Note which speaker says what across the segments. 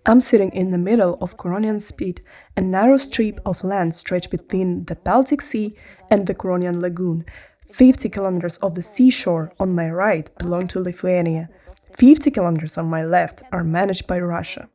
Speaker 1: I'm sitting in the middle of Curonian Spit, a narrow strip of land stretched between the Baltic Sea and the Curonian Lagoon. 50 kilometers of the seashore on my right belong to Lithuania. 50 kilometers on my left are managed by Russia.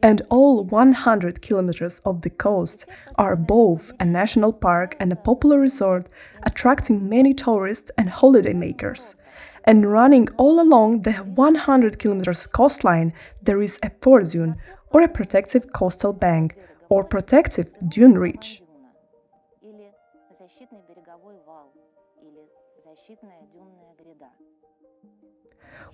Speaker 1: And all 100 kilometers of the coast are both a national park and a popular resort, attracting many tourists and holidaymakers. And running all along the 100 kilometers coastline, there is a Foredune, or a protective coastal bank, or protective dune ridge.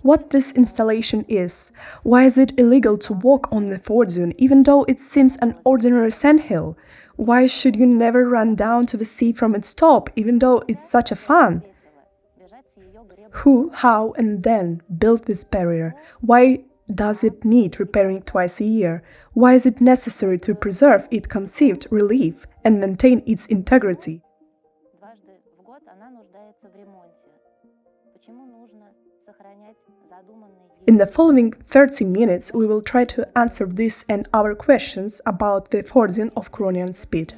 Speaker 1: What this installation is, why is it illegal to walk on the Foredune even though it seems an ordinary sandhill? Why should you never run down to the sea from its top even though it's such a fun? Who, how, and then built this barrier? Why does it need repairing twice a year? Why is it necessary to preserve its conceived relief and maintain its integrity? In the following 30 minutes, we will try to answer this and other questions about the Foredune of Curonian Spit.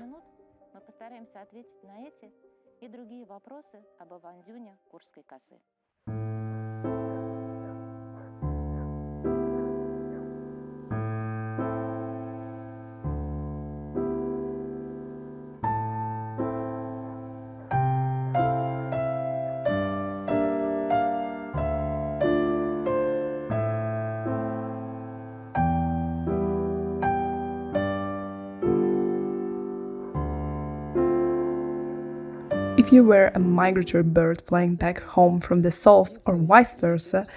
Speaker 1: If you were a migratory bird flying back home from the south or vice versa,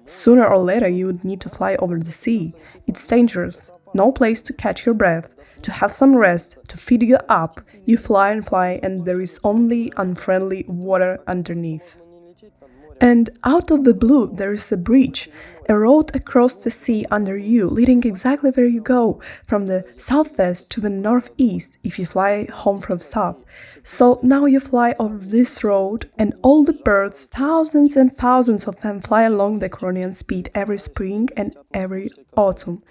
Speaker 1: sooner or later you would need to fly over the sea. It's dangerous, no place to catch your breath, to have some rest, to feed you up. You fly and there is only unfriendly water underneath. And out of the blue there is a bridge, a road across the sea under you, leading exactly where you go, from the southwest to the northeast if you fly home from south. So now you fly over this road, and all the birds, thousands and thousands of them, fly along the Curonian Spit every spring and every autumn.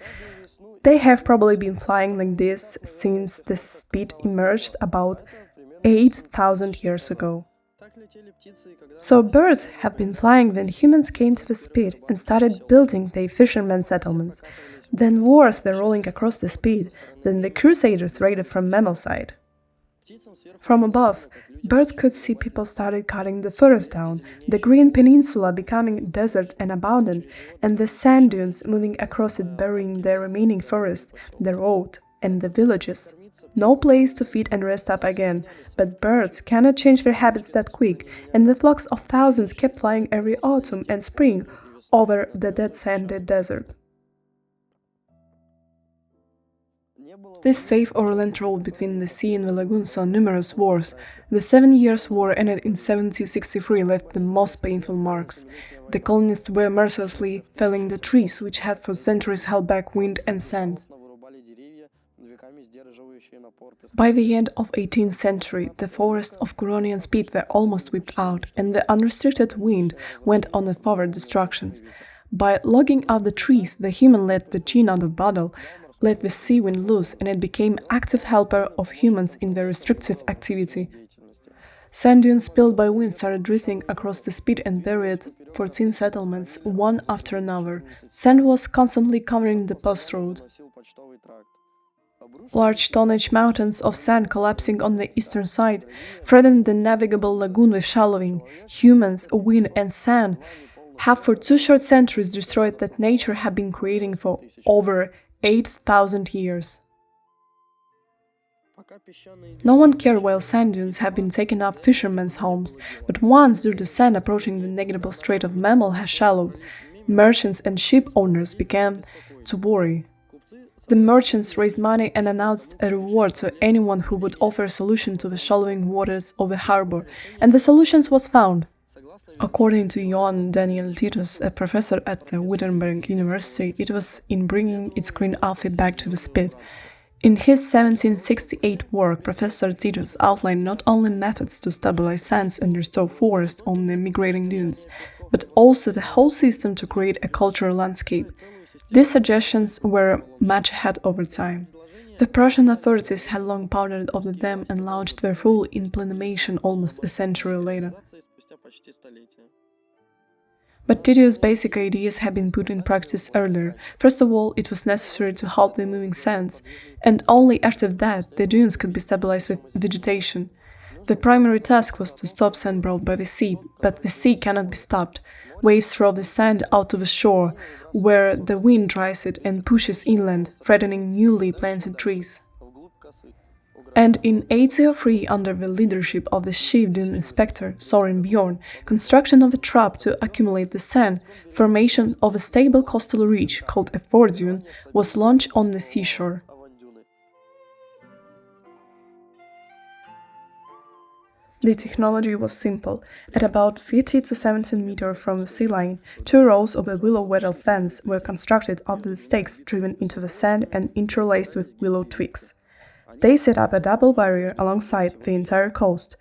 Speaker 1: They have probably been flying like this since the Spit emerged about 8,000 years ago. So birds have been flying when humans came to the Spit and started building their fishermen settlements. Then wars were rolling across the Spit, then the Crusaders raided from mammal side. From above, birds could see people started cutting the forest down, the green peninsula becoming desert and abandoned, and the sand dunes moving across it burying the remaining forest, the road, and the villages. No place to feed and rest up again, but birds cannot change their habits that quick, and the flocks of thousands kept flying every autumn and spring over the dead sandy desert. This safe overland road between the sea and the lagoon saw numerous wars. The 7 Years' War ended in 1763 left the most painful marks. The colonists were mercilessly felling the trees which had for centuries held back wind and sand. By the end of 18th century, the forests of Curonian Spit were almost wiped out, and the unrestricted wind went on the further destructions. By logging out the trees, the human let the gene out of battle, let the sea wind loose, and it became active helper of humans in their restrictive activity. Sand dunes spilled by wind started drifting across the Spit and buried 14 settlements, one after another. Sand was constantly covering the post road. Large tonnage mountains of sand collapsing on the eastern side threatened the navigable lagoon with shallowing. Humans, wind and sand have for 2 short centuries destroyed that nature had been creating for over 8,000 years. No one cared while sand dunes have been taking up fishermen's homes, but once due to sand approaching the navigable Strait of Mammal has shallowed, merchants and ship owners began to worry. The merchants raised money and announced a reward to anyone who would offer a solution to the shallowing waters of the harbor, and the solution was found. According to Johann Daniel Titus, a professor at the Wittenberg University, it was in bringing its green outfit back to the Spit. In his 1768 work, Professor Titus outlined not only methods to stabilize sands and restore forests on the migrating dunes, but also the whole system to create a cultural landscape. These suggestions were much ahead over time. The Prussian authorities had long pondered over them and launched their full implementation almost a century later. But Tito's basic ideas had been put in practice earlier. First of all, it was necessary to halt the moving sands, and only after that the dunes could be stabilized with vegetation. The primary task was to stop sand brought by the sea, but the sea cannot be stopped. Waves throw the sand out to the shore, where the wind dries it and pushes inland, threatening newly planted trees. And in 1803, under the leadership of the chief dune inspector, Soren Bjorn, construction of a trap to accumulate the sand, formation of a stable coastal ridge called a Foredune, was launched on the seashore. The technology was simple. At about 50 to 70 meters from the sea line, 2 rows of a willow wattle fence were constructed of the stakes driven into the sand and interlaced with willow twigs. They set up a double barrier alongside the entire coast.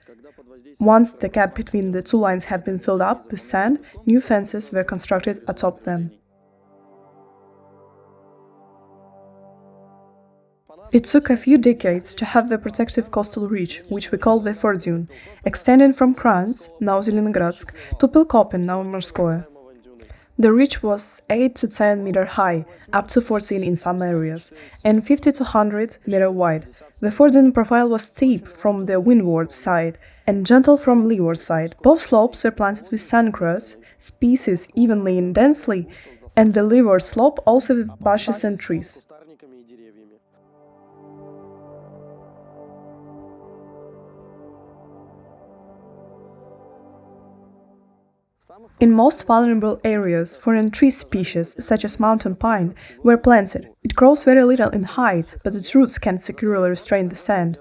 Speaker 1: Once the gap between the 2 lines had been filled up with sand, new fences were constructed atop them. It took a few decades to have the protective coastal ridge, which we call the Foredune, extending from Kranz, now Zelenogradsk, to Pilkopen, now Morskoye. The ridge was 8 to 10 meters high, up to 14 in some areas, and 50 to 100 meters wide. The Foredune profile was steep from the windward side and gentle from leeward side. Both slopes were planted with sandgrass species evenly and densely, and the leeward slope also with bushes and trees. In most vulnerable areas, foreign tree species, such as mountain pine, were planted. It grows very little in height, but its roots can securely restrain the sand.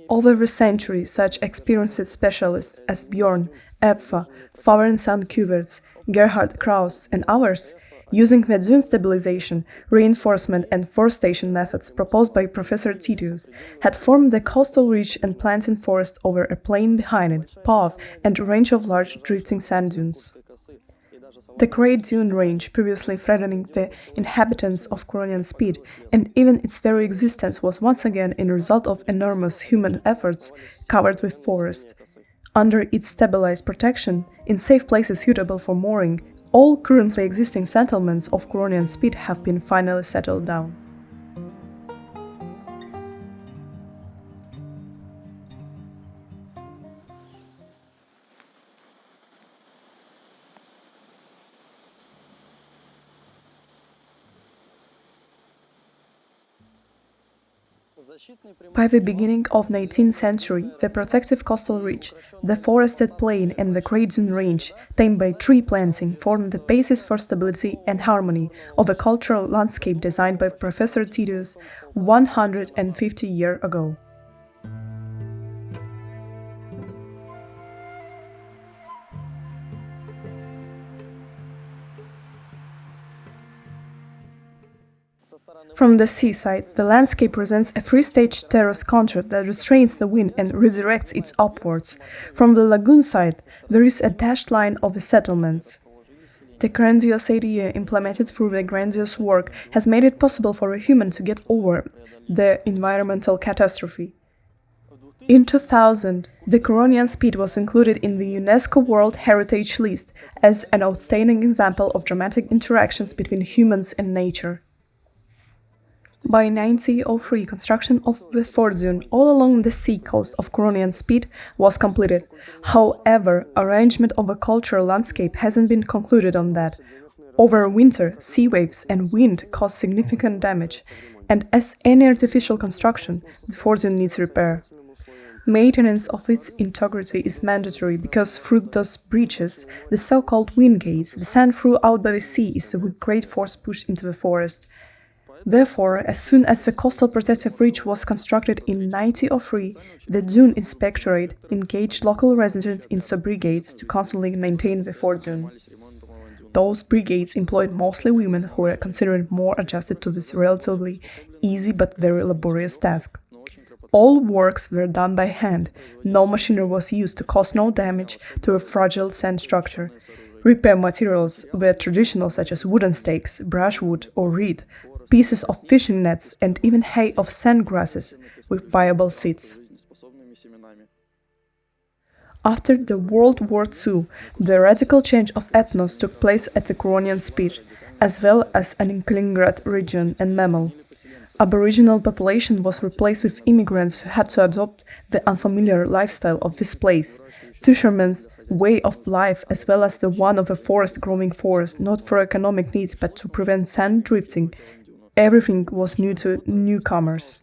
Speaker 1: Over the century, such experienced specialists as Bjorn, Epfa, Favre & Kuverts, Gerhard Kraus, and others, using the dune stabilization, reinforcement and forestation methods proposed by Professor Titius, had formed the coastal ridge and planting forest over a plain behind it, path, and a range of large drifting sand dunes. The Great Dune Range, previously threatening the inhabitants of Curonian Spit, and even its very existence was once again, in result of enormous human efforts, covered with forest. Under its stabilized protection, in safe places suitable for mooring, all currently existing settlements of Curonian Spit have been finally settled down. By the beginning of the 18th century, the protective coastal ridge, the forested plain and the Great Dune Range, tamed by tree planting, formed the basis for stability and harmony of a cultural landscape designed by Professor Titius 150 years ago. From the seaside, the landscape presents a three-stage terrace contour that restrains the wind and redirects it upwards. From the lagoon side, there is a dashed line of the settlements. The grandiose idea implemented through the grandiose work has made it possible for a human to get over the environmental catastrophe. In 2000, the Curonian Spit was included in the UNESCO World Heritage list as an outstanding example of dramatic interactions between humans and nature. By 1903, construction of the Foredune all along the sea coast of Curonian Spit was completed. However, arrangement of a cultural landscape hasn't been concluded on that. Over winter, sea waves and wind cause significant damage, and as any artificial construction, the Foredune needs repair. Maintenance of its integrity is mandatory because through those breaches, the so-called wind gates, the sand thrown out by the sea is with great force pushed into the forest. Therefore, as soon as the coastal protective ridge was constructed in 1903, the Dune Inspectorate engaged local residents in sub-brigades to constantly maintain the Foredune. Those brigades employed mostly women who were considered more adjusted to this relatively easy but very laborious task. All works were done by hand. No machinery was used to cause no damage to a fragile sand structure. Repair materials were traditional, such as wooden stakes, brushwood or reed, pieces of fishing nets, and even hay of sand grasses with viable seeds. After the World War II, the radical change of ethnos took place at the Curonian spit, as well as in Kaliningrad region and Memel. Aboriginal population was replaced with immigrants who had to adopt the unfamiliar lifestyle of this place. Fishermen's way of life, as well as the one of a growing forest, not for economic needs but to prevent sand drifting, everything was new to newcomers.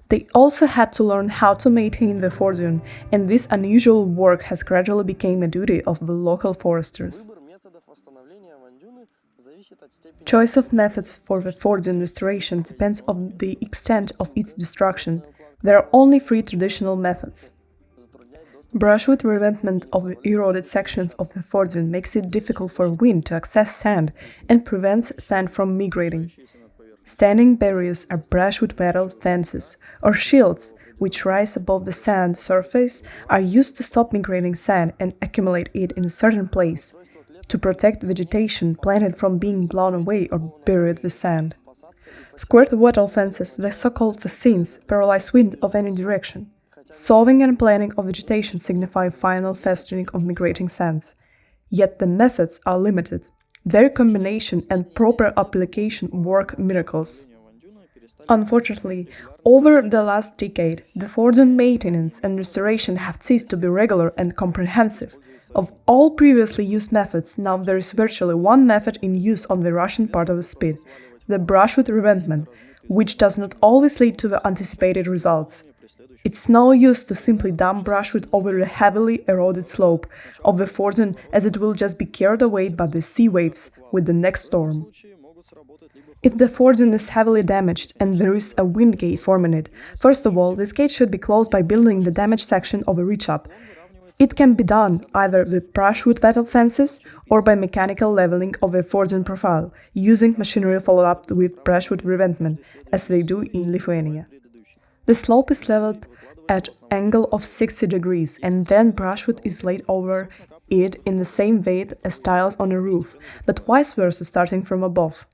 Speaker 1: They also had to learn how to maintain the Foredune, and this unusual work has gradually become a duty of the local foresters. Choice of methods for the Foredune restoration depends on the extent of its destruction. There are only three traditional methods. Brushwood revetment of the eroded sections of the Foredune makes it difficult for wind to access sand and prevents sand from migrating. Standing barriers are brushwood metal fences or shields, which rise above the sand surface, are used to stop migrating sand and accumulate it in a certain place, to protect vegetation planted from being blown away or buried with sand. Squared wattle fences, the so-called fascines, paralyze wind of any direction. Sowing and planting of vegetation signify final festering of migrating sands. Yet the methods are limited. Their combination and proper application work miracles. Unfortunately, over the last decade, the Foredune maintenance and restoration have ceased to be regular and comprehensive. Of all previously used methods, now there is virtually one method in use on the Russian part of the spit, the brushwood revetment, which does not always lead to the anticipated results. It's no use to simply dump brushwood over a heavily eroded slope of the Foredune, as it will just be carried away by the sea waves with the next storm. If the Foredune is heavily damaged and there is a wind gate forming it, first of all, this gate should be closed by building the damaged section of a reach-up. It can be done either with brushwood wattle fences or by mechanical leveling of a Foredune profile, using machinery followed up with brushwood revetment, as they do in Lithuania. The slope is leveled at an angle of 60 degrees, and then brushwood is laid over it in the same way as tiles on a roof, but vice versa starting from above.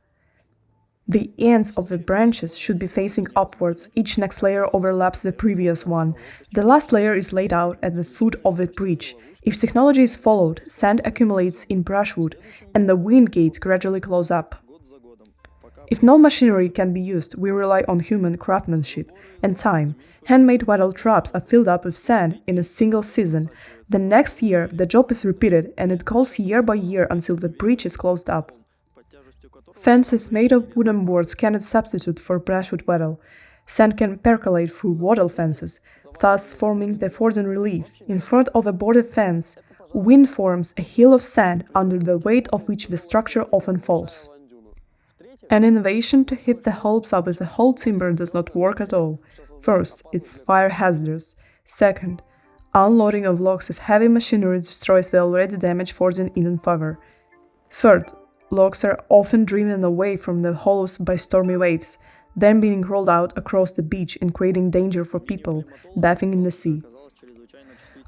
Speaker 1: The ends of the branches should be facing upwards, each next layer overlaps the previous one. The last layer is laid out at the foot of the bridge. If technology is followed, sand accumulates in brushwood, and the wind gates gradually close up. If no machinery can be used, we rely on human craftsmanship and time. Handmade wattle traps are filled up with sand in a single season. The next year, the job is repeated, and it goes year by year until the bridge is closed up. Fences made of wooden boards cannot substitute for brushwood wattle. Sand can percolate through wattle fences, thus forming the Foredune relief. In front of a boarded fence, wind forms a hill of sand under the weight of which the structure often falls. An innovation to heat the hulls up with the whole timber does not work at all. First, it's fire hazardous. Second, unloading of logs with heavy machinery destroys the already damaged Foredune even further. Third, logs are often driven away from the hollows by stormy waves, then being rolled out across the beach and creating danger for people bathing in the sea.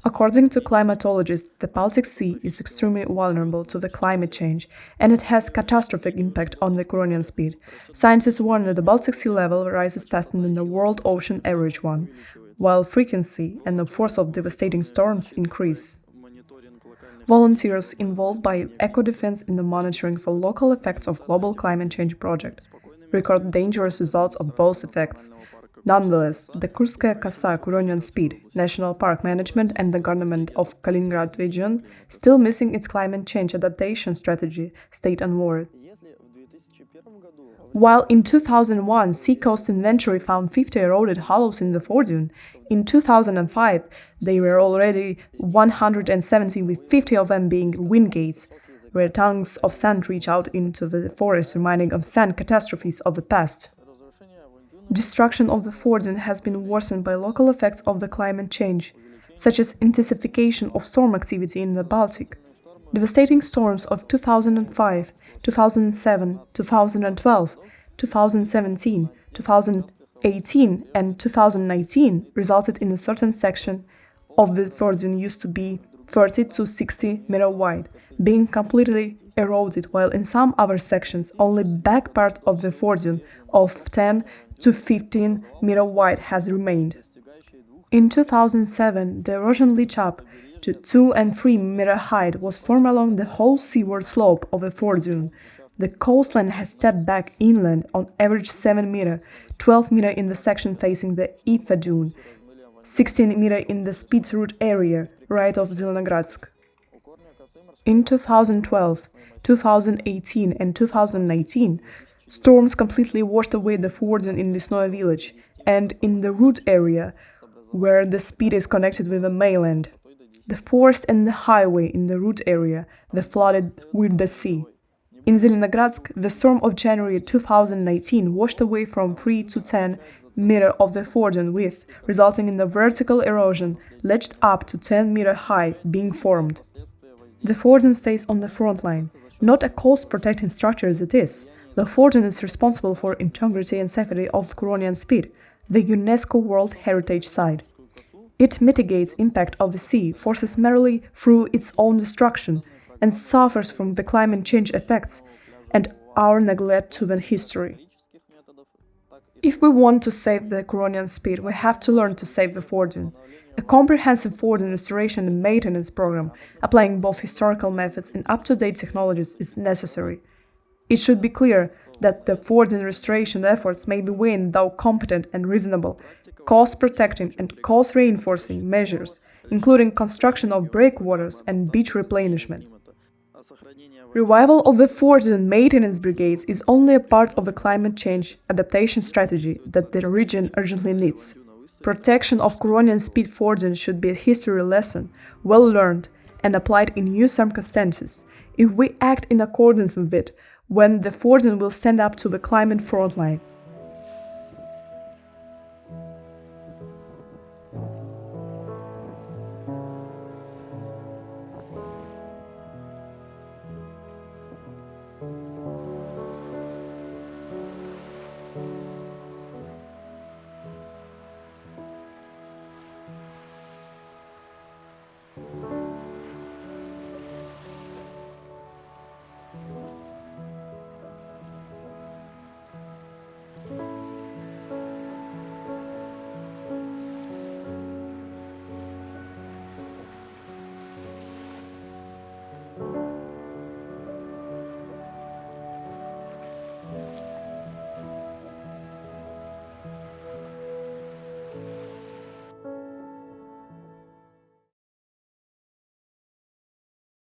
Speaker 1: According to climatologists, the Baltic Sea is extremely vulnerable to the climate change, and it has catastrophic impact on the Curonian spit. Scientists warn that the Baltic Sea level rises faster than the world ocean average one, while frequency and the force of devastating storms increase. Volunteers involved by Ecodefense in the monitoring for local effects of global climate change project record dangerous results of both effects. Nonetheless, the Kurskaya Kosa Curonian spit, National Park Management and the government of Kaliningrad region, still missing its climate change adaptation strategy, stayed unworried. While in 2001, Seacoast Inventory found 50 eroded hollows in the Foredune, in 2005 they were already 170, with 50 of them being wind gates, where tongues of sand reach out into the forest, reminding of sand catastrophes of the past. Destruction of the Foredune has been worsened by local effects of the climate change, such as intensification of storm activity in the Baltic. Devastating storms of 2005, 2007, 2012, 2017, 2018 and 2019 resulted in a certain section of the Foredune used to be 30 to 60 meter wide, being completely eroded, while in some other sections only back part of the Foredune of 10 to 15 meter wide has remained. In 2007, the erosion leach up to 2 and 3 meter height was formed along the whole seaward slope of the Foredune. The coastline has stepped back inland on average 7 meter, 12 meter in the section facing the Ecodefense, 16 meter in the Spitsroot area, right of Zelenogradsk. In 2012, 2018 and 2019, storms completely washed away the Foredune in Lesnoye village and in the root area, where the spit is connected with the mainland. The forest and the highway in the root area, they flooded with the sea. In Zelenogradsk, the storm of January 2019 washed away from 3 to 10 meter of the Foredune width, resulting in the vertical erosion, ledged up to 10 meter high, being formed. The Foredune stays on the front line. Not a coast-protecting structure as it is, the Foredune is responsible for integrity and safety of Curonian spit, the UNESCO World Heritage Site. It mitigates impact of the sea forces merely through its own destruction and suffers from the climate change effects and our neglect to the history. If we want to save the Curonian spit, we have to learn to save the Foredune. A comprehensive Foredune restoration and maintenance program, applying both historical methods and up-to-date technologies, is necessary. It should be clear that the Foredune restoration efforts may be weighed without competent and reasonable, cost-protecting and cost-reinforcing measures, including construction of breakwaters and beach replenishment. Revival of the Foredune maintenance brigades is only a part of the climate change adaptation strategy that the region urgently needs. Protection of Curonian spit Foredune should be a history lesson, well learned and applied in new circumstances. If we act in accordance with it, when the Foredune will stand up to the climate frontline.